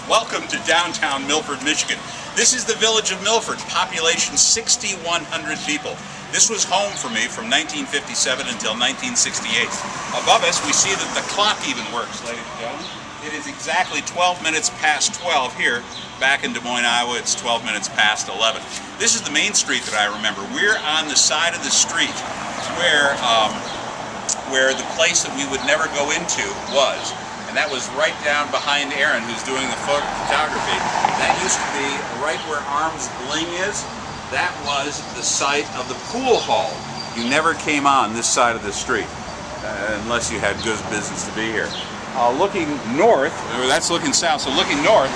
Welcome to downtown Milford, Michigan. This is the village of Milford, population 6,100 people. This was home for me from 1957 until 1968. Above us, we see that the clock even works, ladies and gentlemen. It is exactly 12 minutes past 12 here. Back in Des Moines, Iowa, it's 12 minutes past 11. This is the main street that I remember. We're on the side of the street where the place that we would never go into was. And that was right down behind Aaron, who's doing the photography. That used to be right where Arms Bling is. That was the site of the pool hall. You never came on this side of the street unless you had good business to be here. Looking north, or that's looking south, so looking north,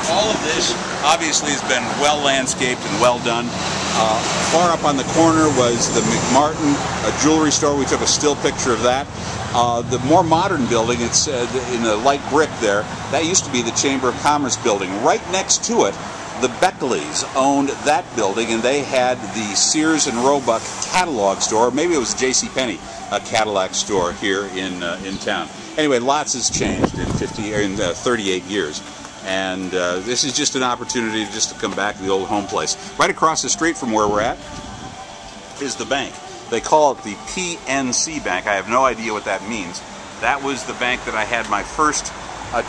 all of this obviously has been well landscaped and well done. Far up on the corner was the McMartin jewelry store. We took a still picture of that. The more modern building, it's in the light brick there, that used to be the Chamber of Commerce building. Right next to it, the Beckleys owned that building, and they had the Sears and Roebuck catalog store. Maybe it was JCPenney Cadillac store here in town. Anyway, lots has changed in 38 years. And this is just an opportunity just to come back to the old home place. Right across the street from where we're at is the bank. They call it the PNC Bank. I have no idea what that means. That was the bank that I had my first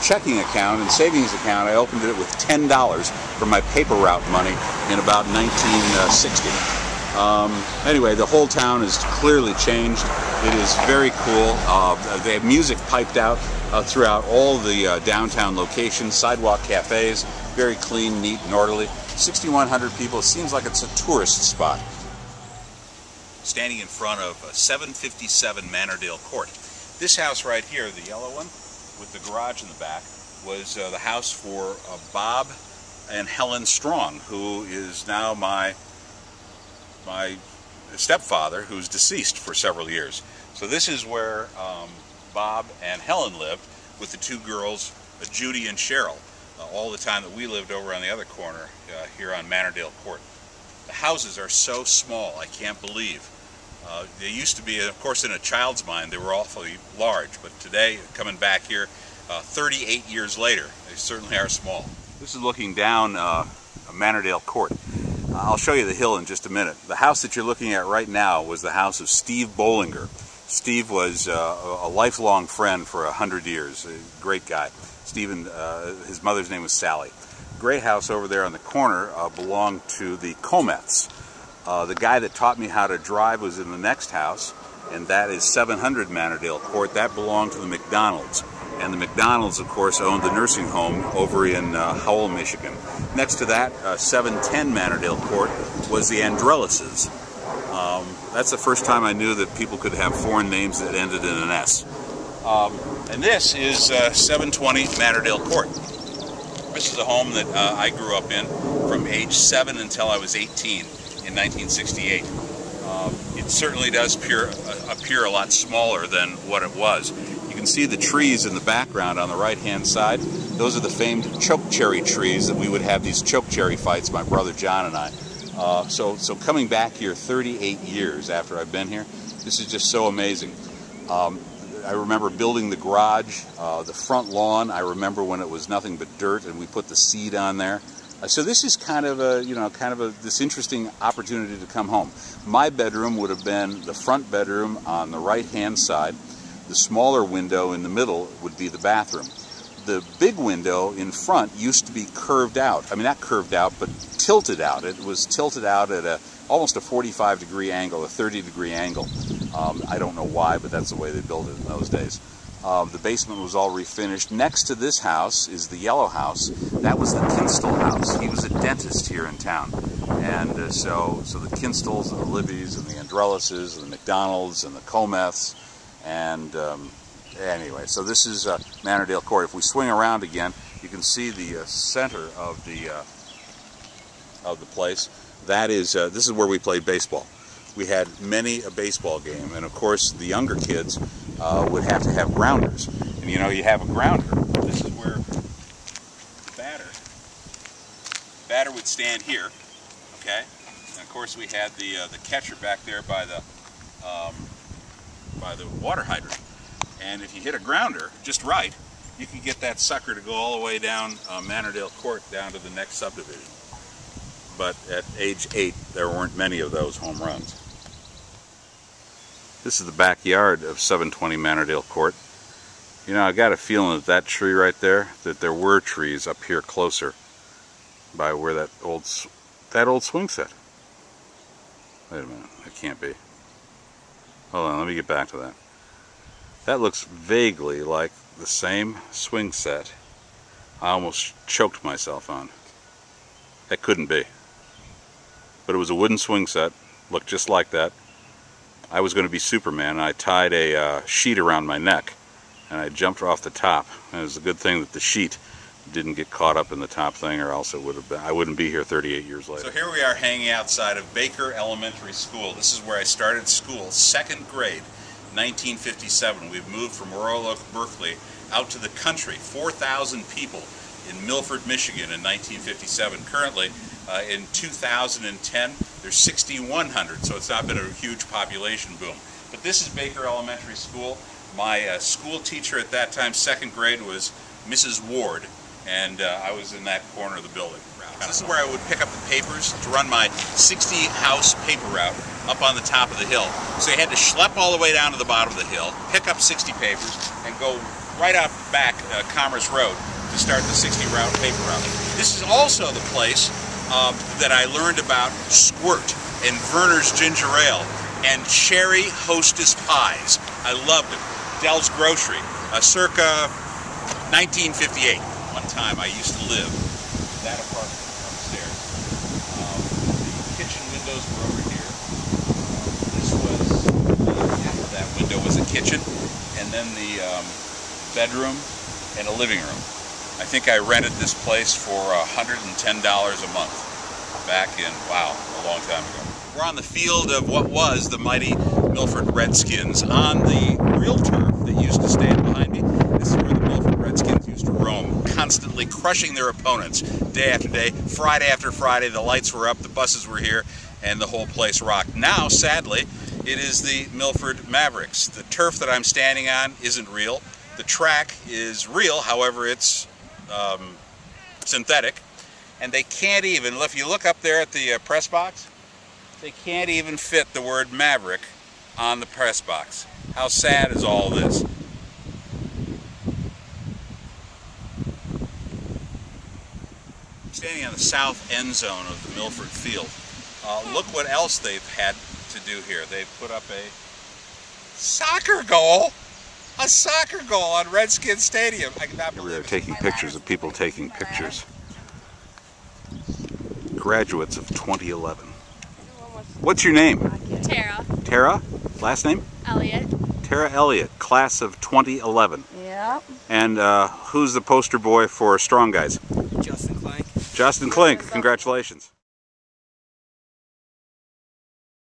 checking account and savings account. I opened it with $10 for my paper route money in about 1960. Anyway, the whole town has clearly changed. It is very cool. They have music piped out throughout all the downtown locations, sidewalk cafes, very clean, neat, and orderly. 6,100 people. It seems like it's a tourist spot. Standing in front of 757 Manarddale Court. This house right here, the yellow one, with the garage in the back, was the house for Bob and Helen Strong, who is now my stepfather, who's deceased for several years. So this is where Bob and Helen lived with the two girls, Judy and Cheryl, all the time that we lived over on the other corner here on Manarddale Court. The houses are so small, I can't believe. They used to be, of course, in a child's mind, they were awfully large, but today, coming back here 38 years later, they certainly are small. This is looking down Manarddale Court. I'll show you the hill in just a minute. The house that you're looking at right now was the house of Steve Bollinger. Steve was a lifelong friend for 100 years, a great guy. Stephen, his mother's name was Sally. Great house over there on the corner belonged to the Comeths. The guy that taught me how to drive was in the next house, and that is 700 Manarddale Court. That belonged to the McDonalds. And the McDonalds, of course, owned the nursing home over in Howell, Michigan. Next to that, 710 Manarddale Court, was the Andrellises. That's the first time I knew that people could have foreign names that ended in an S. And this is 720 Manarddale Court. This is a home that I grew up in from age 7 until I was 18 in 1968. It certainly does appear a lot smaller than what it was. You can see the trees in the background on the right-hand side. Those are the famed chokecherry trees that we would have these chokecherry fights, my brother John and I. So coming back here 38 years after I've been here, this is just so amazing. I remember building the garage, the front lawn. I remember when it was nothing but dirt, and we put the seed on there. So this is kind of this interesting opportunity to come home. My bedroom would have been the front bedroom on the right-hand side. The smaller window in the middle would be the bathroom. The big window in front used to be curved out. I mean, not curved out, but tilted out. It was tilted out at almost a 45-degree angle, a 30-degree angle. I don't know why, but that's the way they built it in those days. The basement was all refinished. Next to this house is the yellow house. That was the Kinstall house. He was a dentist here in town. And so the Kinstals and the Libbies and the Andrellises and the McDonalds and the Comeths. And anyway, so this is Manarddale Court. If we swing around again, you can see the center of the place. That is this is where we played baseball. We had many a baseball game, and of course the younger kids would have to have grounders. And you know, you have a grounder. This is where the batter would stand here, okay? And of course we had the catcher back there by the water hydrant. And if you hit a grounder just right, you could get that sucker to go all the way down Manarddale Court down to the next subdivision. But at age 8, there weren't many of those home runs. This is the backyard of 720 Manarddale Court. You know, I got a feeling that that tree right there, that there were trees up here closer by where that old swing set. Wait a minute, it can't be. Hold on, let me get back to that. That looks vaguely like the same swing set I almost choked myself on. That couldn't be. But it was a wooden swing set, looked just like that. I was going to be Superman, and I tied a sheet around my neck, and I jumped off the top. And it was a good thing that the sheet didn't get caught up in the top thing, or else it would have been, I wouldn't be here 38 years later. So here we are hanging outside of Baker Elementary School. This is where I started school, 2nd grade, 1957. We've moved from Royal Oak, Berkeley, out to the country, 4,000 people in Milford, Michigan in 1957. Currently, in 2010, there's 6,100, so it's not been a huge population boom. But this is Baker Elementary School. My school teacher at that time, 2nd grade, was Mrs. Ward, and I was in that corner of the building. This is where I would pick up the papers to run my 60-house paper route up on the top of the hill. So you had to schlep all the way down to the bottom of the hill, pick up 60 papers, and go right out back Commerce Road to start the 60-route paper route. This is also the place that I learned about Squirt and Verner's Ginger Ale and Cherry Hostess Pies. I loved them. Dell's Grocery, circa 1958. One time I used to live in that apartment upstairs. The kitchen windows were over here. This was, after that window was a kitchen, and then the bedroom and a living room. I think I rented this place for $110 a month back in, wow, a long time ago. We're on the field of what was the mighty Milford Redskins on the real turf that used to stand behind me. This is where the Milford Redskins used to roam, constantly crushing their opponents day after day, Friday after Friday. The lights were up, the buses were here, and the whole place rocked. Now, sadly, it is the Milford Mavericks. The turf that I'm standing on isn't real. The track is real, however, it's synthetic, and they can't even, if you look up there at the press box, they can't even fit the word Maverick on the press box. How sad is all this? I'm standing on the south end zone of the Milford field. Look what else they've had to do here. They've put up a soccer goal. A soccer goal on Redskin Stadium. I cannot believe it. They're taking pictures of people taking pictures. Graduates of 2011. What's your name? Tara. Tara? Last name? Elliott. Tara Elliott, class of 2011. Yep. And who's the poster boy for Strong Guys? Justin Clink. Justin Clink, congratulations.